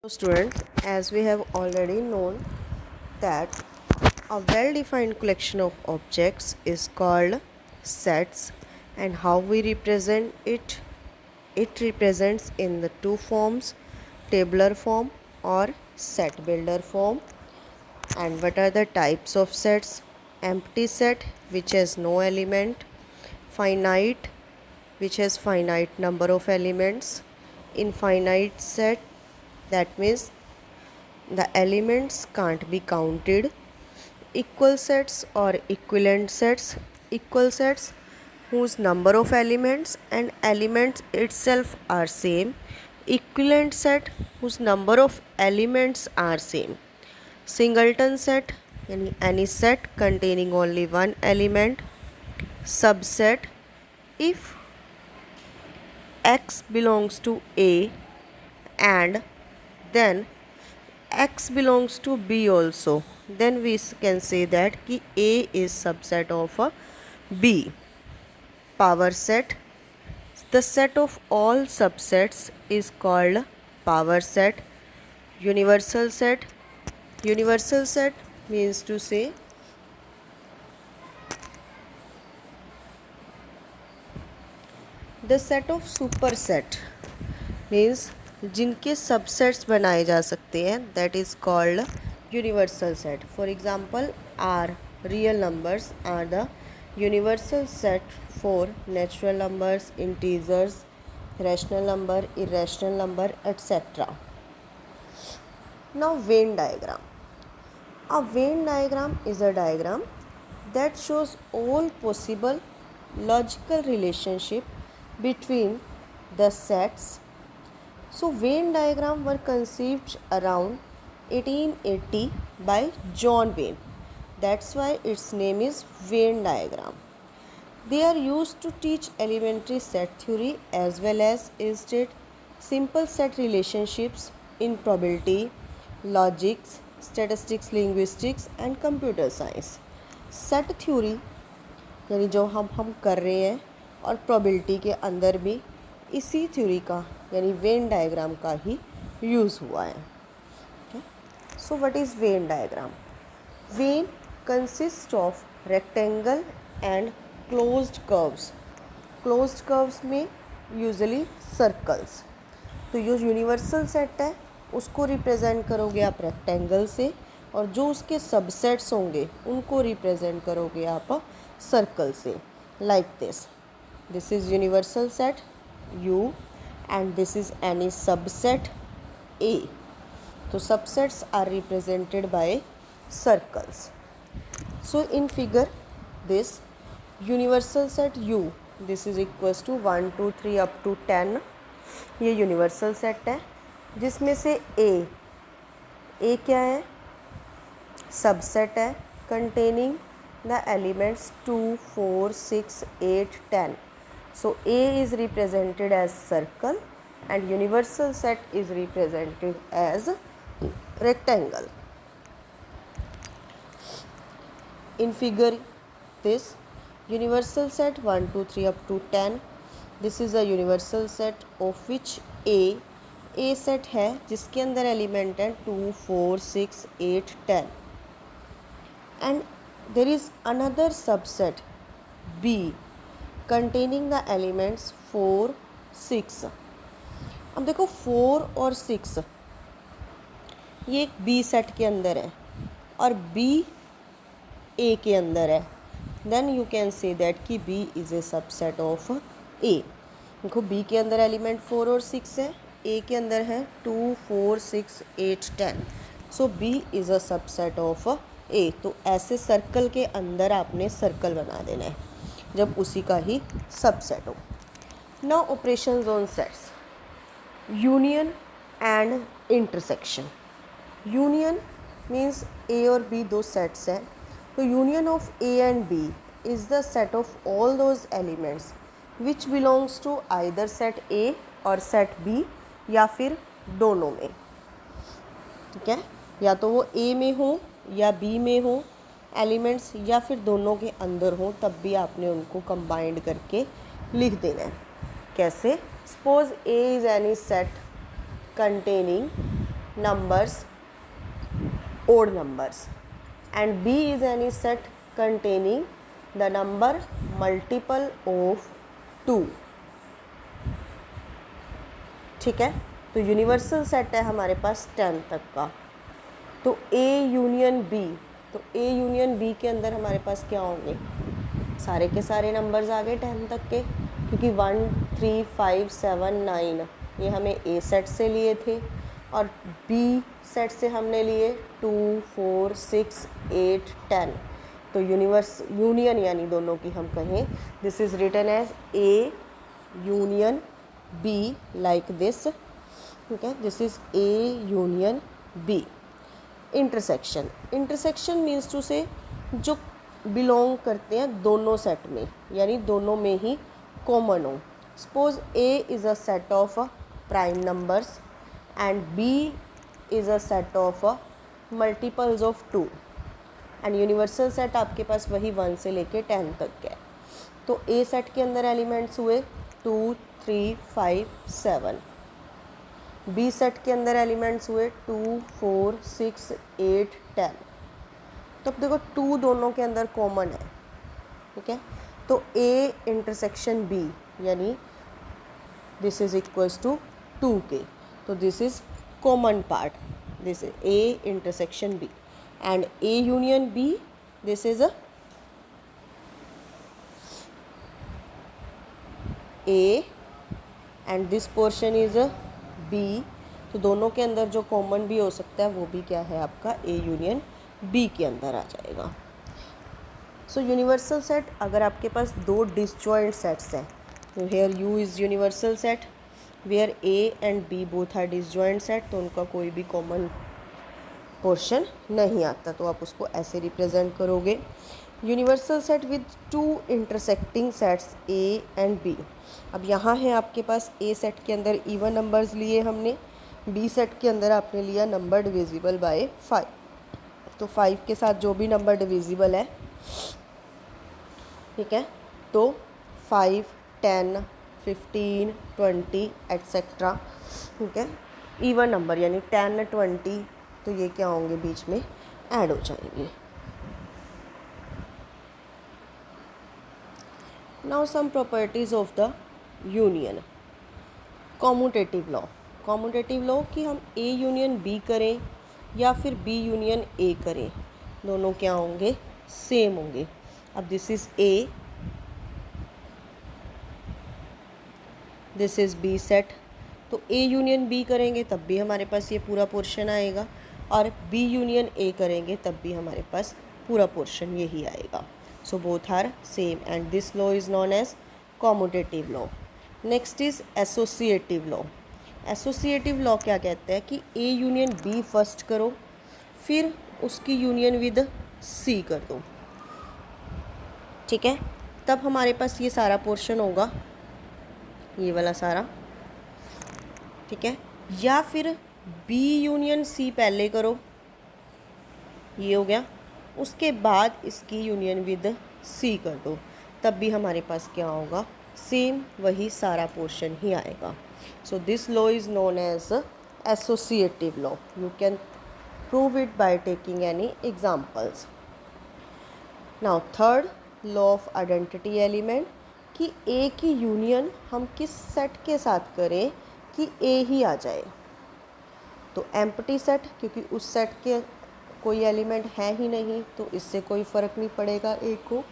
So students, as we have already known that a well-defined collection of objects is called sets, and how we represent it represents in the two forms, tabular form or set builder form. And what are the types of sets? Empty set, which has no element; finite, which has finite number of elements; infinite set, that means the elements can't be counted; equal sets or equivalent sets, equal sets whose number of elements and elements itself are same; equivalent set whose number of elements are same; singleton set यानी any set containing only one element; subset if x belongs to A and then x belongs to B also, then we can say that कि A is subset of a B. Power set, the set of all subsets is called power set. Universal set, universal set means to say the set of superset, means जिनके subsets बनाए जा सकते हैं, that is called universal set. For example, R real numbers are the universal set for natural numbers, integers, rational number, irrational number, etc. Now Venn diagram. A Venn diagram is a diagram that shows all possible logical relationship between the sets. So Venn diagram were conceived around 1880 by John Venn. That's why its name is Venn diagram. They are used to teach elementary set theory as well as illustrate simple set relationships in probability, logics, statistics, linguistics and computer science. Set theory यानी जो हम कर रहे हैं और probability के अंदर भी इसी थ्योरी का यानी वेन डायग्राम का ही यूज़ हुआ है. So what is Venn diagram? When consist of rectangle and closed curves. Closed curves में यूजुअली सर्कल्स. तो जो यूनिवर्सल सेट है उसको रिप्रेजेंट करोगे आप रेक्टेंगल से, और जो उसके सबसेट्स होंगे उनको रिप्रेजेंट करोगे आप सर्कल से. Like this is universal set U and this is any subset A. So subsets are represented by circles. So in figure this universal set U, this is equals to 1 2 3 up to 10. ये universal set है जिसमें से A क्या है? Subset है containing the elements 2 4 6 8 10. So A is represented as circle and universal set is represented as rectangle. In figure this universal set 1 2 3 up to 10. This is a universal set of which A set है जिसके अंदर element है 2 4 6 8 10 and there is another subset B containing the elements 4 6. अब देखो 4 और 6 ये एक B set के अंदर है और B A के अंदर है, then you can say that कि B is a subset of A. देखो B के अंदर एलिमेंट 4 और 6 है, A के अंदर है 2 4 6 8 10. सो B is a subset of A. तो ऐसे सर्कल के अंदर आपने सर्कल बना देना है जब उसी का ही सबसेट हो. Now operations on sets. Union and intersection. Union means A और बी दो सेट्स हैं, तो union of A and B is the set of all those elements which belongs to either set A और set B या फिर दोनों में. ठीक है, या तो वो ए में हो या बी में हो एलिमेंट्स, या फिर दोनों के अंदर हो, तब भी आपने उनको कंबाइंड करके लिख देना है. कैसे? Suppose A is any set containing numbers, odd numbers, and B is any set containing the number multiple of 2. ठीक है, तो यूनिवर्सल सेट है हमारे पास 10 तक का। तो A यूनियन B, तो A यूनियन B के अंदर हमारे पास क्या होंगे, सारे के सारे नंबर्स आ गए 10 तक के, क्योंकि 1 3 5 7 9 ये हमें A सेट से लिए थे और B सेट से हमने लिए 2 4 6 8 10। तो यूनियन यानी दोनों की हम कहें, this is written as A union B like this. ठीक है, this is A union B। Intersection means to से जो बिलोंग करते हैं दोनों सेट में, यानी दोनों में ही कॉमन हो। Suppose A is a set of prime numbers and B is a set of multiples of 2, and universal set आपके पास वही 1 से लेके 10 तक है। तो A सेट के अंदर एलिमेंट्स हुए 2 3 5 7, B सेट के अंदर एलिमेंट्स हुए 2 4 6 8 10। तो अब देखो 2 दोनों के अंदर कॉमन है, ठीक है, तो A इंटरसेक्शन B यानी this is equals to 2K, तो this is common part, this is A intersection B and A union B, this is A and this portion is B। तो दोनों के अंदर जो कॉमन भी हो सकता है वो भी क्या है आपका A यूनियन B के अंदर आ जाएगा। सो यूनिवर्सल सेट, अगर आपके पास दो डिसजॉइंट सेट्स हैं, तो here U is universal set where A and B both are disjoint set, तो उनका कोई भी कॉमन पोर्शन नहीं आता, तो आप उसको ऐसे रिप्रेजेंट करोगे, universal set with two intersecting sets A and B। अब यहाँ है आपके पास A सेट के अंदर इवन नंबर्स लिए हमने, B सेट के अंदर आपने लिया नंबर डिविजिबल बाय 5। तो 5 के साथ जो भी नंबर डिविजिबल है, ठीक है, तो 5 10 15 20 एट्सेट्रा, ठीक है, इवन नंबर यानी 10 20, तो ये क्या होंगे बीच में ऐड हो जाएंगे। Now some properties of the union. Commutative law कि हम A यूनियन B करें या फिर B यूनियन A करें, दोनों क्या होंगे, सेम होंगे। अब this is A, this is B set, तो A यूनियन B करेंगे तब भी हमारे पास ये पूरा पोर्शन आएगा, और B यूनियन A करेंगे तब भी हमारे पास पूरा पोर्शन यही आएगा। So both are same and this law is known as commutative law. Next is associative law. Associative law क्या कहता है कि A यूनियन B फर्स्ट करो, फिर उसकी यूनियन विद C कर दो, ठीक है, तब हमारे पास ये सारा पोर्शन होगा, ये वाला सारा, ठीक है, या फिर B यूनियन C पहले करो, ये हो गया, उसके बाद इसकी यूनियन विद C कर दो, तब भी हमारे पास क्या होगा, सेम वही सारा पोर्शन ही आएगा। So this law is known as associative law. You can prove it by taking any examples. Now third, law of identity element, कि A की यूनियन हम किस सेट के साथ करें कि A ही आ जाए। तो एम्प्टी सेट, क्योंकि उस सेट के कोई एलिमेंट है ही नहीं, तो इससे कोई फ़र्क नहीं पड़ेगा A को।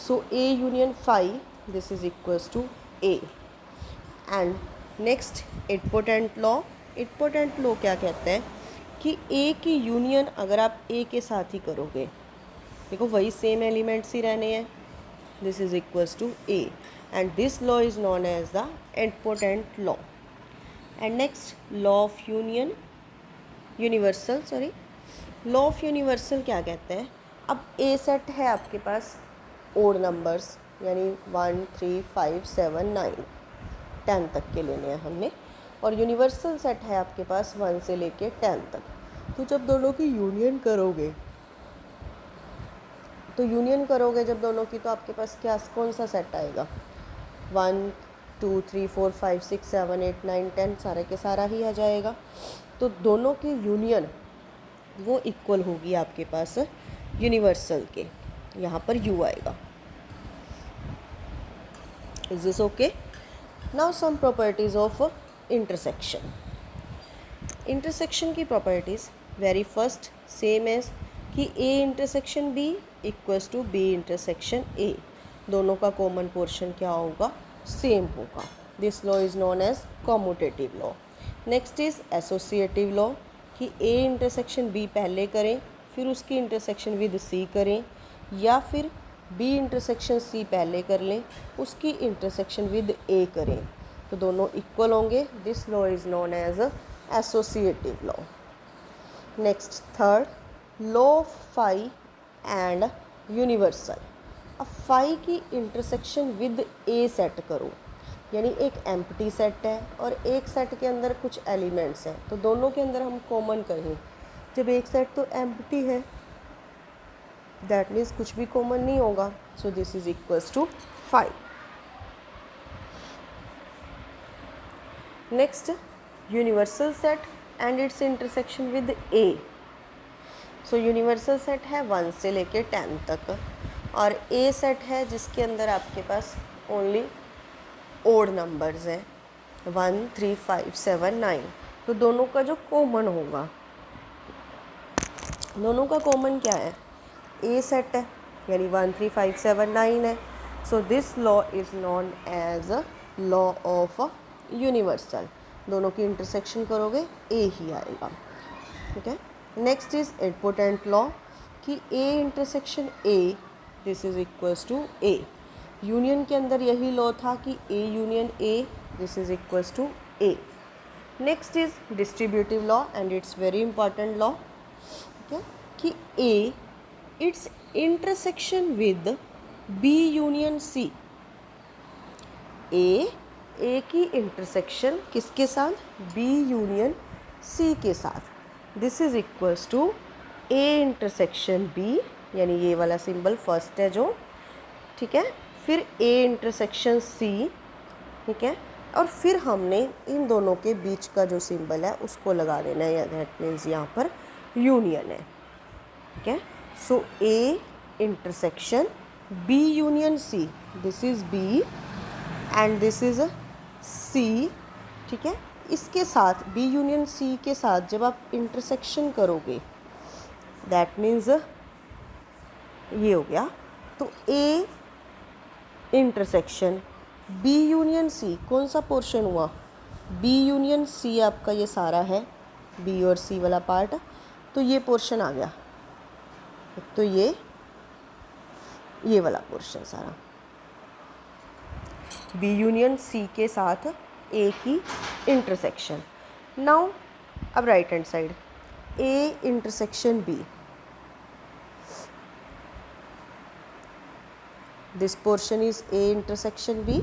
So A union 5, this is equals to A। And next idempotent law. Idempotent law क्या कहता है कि A की यूनियन अगर आप A के साथ ही करोगे, देखो वही सेम एलिमेंट्स ही रहने हैं, this is equals to A and this law is known as the idempotent law. And next law of universal law of universal क्या कहते हैं, अब A सेट है आपके पास ओड नंबर्स, यानी 1 3 5 7 9 10 तक के लेने हैं हमने, और यूनिवर्सल सेट है आपके पास 1 से लेके 10 तक। तो जब दोनों की यूनियन करोगे, जब दोनों की, तो आपके पास क्या, कौन सा सेट आएगा, 1 2 3 4 5 6 7 8 9 10 सारा के सारा ही आ जाएगा। तो दोनों की यूनियन वो इक्वल होगी आपके पास यूनिवर्सल के, यहाँ पर u आएगा। Is this okay? Now some properties of intersection. Intersection की properties very first same as कि a intersection b equals to b intersection a, दोनों का कॉमन पोर्शन क्या होगा? सेम होगा। This law is known as commutative law. Next is associative law कि a intersection b पहले करें फिर उसकी इंटरसेक्शन विद c करें, या फिर b इंटरसेक्शन c पहले कर लें उसकी इंटरसेक्शन विद a करें, तो दोनों इक्वल होंगे। This law is known as associative law. Next third, law of phi and universal. अब फाई की इंटरसेक्शन विद ए सेट करो, यानी एक एम्प्टी सेट है और एक सेट के अंदर कुछ एलिमेंट्स हैं, तो दोनों के अंदर हम कॉमन करें। जब एक सेट तो एम्प्टी है दैट मीन्स कुछ भी कॉमन नहीं होगा, so this is equals to phi. Next, universal set and its intersection with A. So universal set है 1 से लेके 10 तक, और ए सेट है जिसके अंदर आपके पास ओनली ओड नंबर्स हैं 1 3 5 7 9। तो दोनों का जो कॉमन होगा, दोनों का कॉमन क्या है? ए सेट है यानी 1 3 5 7 9 है। So this law is known as law of universal. दोनों की इंटरसेक्शन करोगे ए ही आएगा। ठीक है। नेक्स्ट इज इम्पोर्टेंट लॉ कि A intersection A this is equals to A. Union के अंदर यही लॉ था कि A union A this is equals to A. Next is distributive law and it's very important law. ठीक है, कि A it's intersection with B union C. A की intersection किसके साथ? बी यूनियन सी के साथ। This is equals to A intersection B, यानी ये वाला सिंबल फर्स्ट है जो, ठीक है, फिर ए इंटरसेक्शन सी, ठीक है, और फिर हमने इन दोनों के बीच का जो सिंबल है उसको लगा देना है, दैट मीन्स यहाँ पर यूनियन है। ठीक है, so A intersection B union C, this is B and this is C. ठीक है, इसके साथ बी यूनियन सी के साथ जब आप इंटरसेक्शन करोगे दैट मीन्स ये हो गया, तो A intersection B union C, कौन सा पोर्शन हुआ? बी यूनियन सी आपका ये सारा है, बी और सी वाला पार्ट, तो ये पोर्शन आ गया, तो ये वाला पोर्शन सारा बी यूनियन सी के साथ ए की इंटरसेक्शन। नाउ अब right hand side A intersection B, this portion is A intersection B.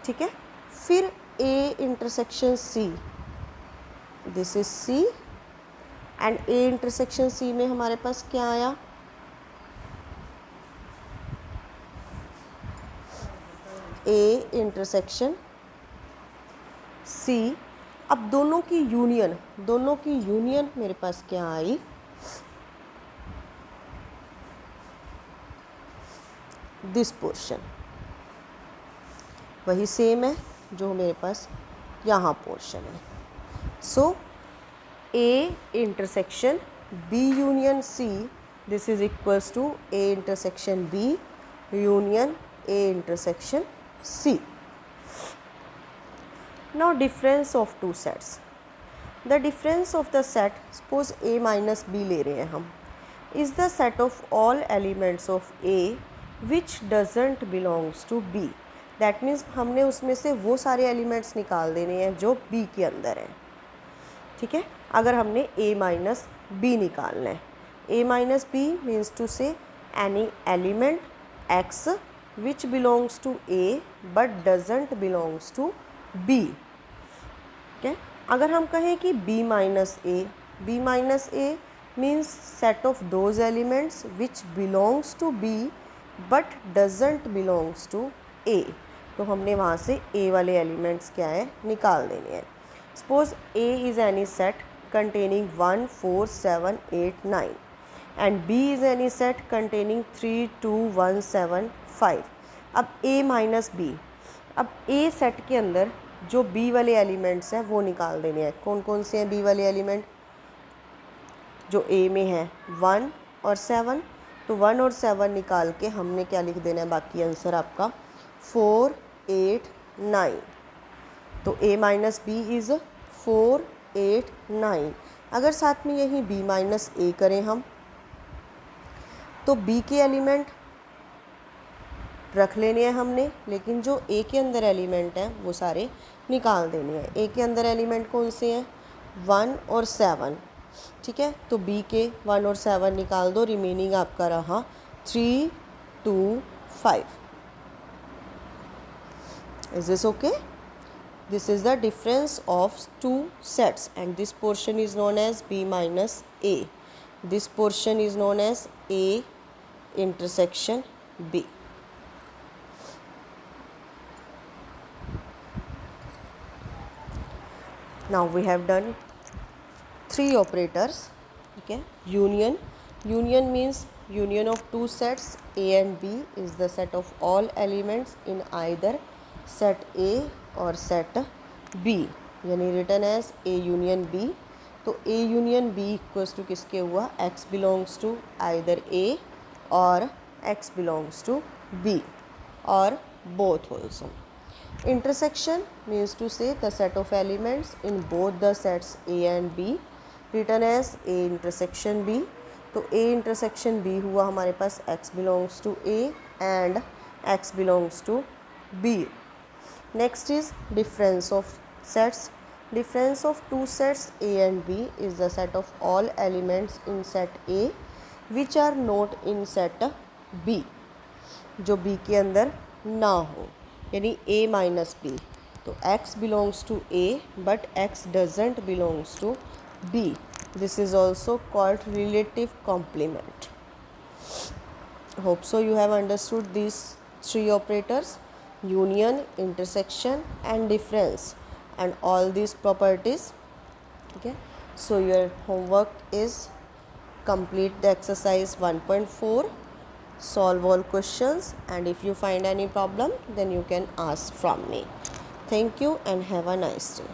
ठीक है, फिर A intersection C, this is C, and A intersection C में हमारे पास क्या आया? A intersection C. अब दोनों की यूनियन मेरे पास क्या आई? दिस पोर्शन, वही सेम है जो मेरे पास यहाँ पोर्शन है। So A intersection B union C, this is equals to A intersection B union A intersection C. Now difference of two sets. The difference of the set, suppose A minus B ले रहे हैं हम, is the set of all elements of A which doesn't belongs to B. That means हमने उसमें से वो सारे elements निकाल देने हैं जो B के अंदर हैं। ठीक है, अगर हमने A minus B निकालना है, A minus B means to say any element X which belongs to A but doesn't belongs to B. okay? अगर हम कहें कि B minus A means set of those elements which belongs to B but doesn't belongs to A. तो हमने वहाँ से ए वाले elements क्या है निकाल देने हैं। Suppose A is any set containing 1 4 7 8 9 and B is any set containing 3 2 1 7 5। अब A माइनस B, अब A सेट के अंदर जो B वाले एलिमेंट्स हैं वो निकाल देने हैं। कौन कौन से हैं B वाले एलिमेंट? जो A में है 1 और 7, तो 1 और 7 निकाल के हमने क्या लिख देना है, बाकी आंसर आपका 4 8 9। तो A माइनस बी इज़ 4 8 9। अगर साथ में यहीं B माइनस ए करें हम, तो B के एलिमेंट रख लेने हैं हमने, लेकिन जो A के अंदर एलिमेंट हैं वो सारे निकाल देने हैं। A के अंदर एलिमेंट कौन से हैं? 1 और 7, ठीक है। तो B के 1 और 7 निकाल दो, रिमेनिंग आपका रहा 3 2 5। Is this okay? This is the difference of two sets and this portion is known as B minus A. This portion is known as A intersection B. Now we have done three operators. Okay. Union. Union means union of two sets A and B is the set of all elements in either set A और set B, यानी written as A union B। तो A union B equals to किसके हुआ? X belongs to either A और X belongs to B और both also. Intersection means to say the set of elements in both the sets A and B written as A intersection B। तो A intersection B हुआ हमारे पास X belongs to A and X belongs to B। Next is difference of sets. Difference of two sets A and B is the set of all elements in set A which are not in set B, जो B के अंदर ना हो, यानी A minus B। तो X belongs to A but X doesn't belongs to B. This is also called relative complement. Hope so you have understood these three operators: union, intersection and difference, and all these properties. Okay, so your homework is complete the exercise 1.4, solve all questions, and if you find any problem then you can ask from me. Thank you and have a nice day.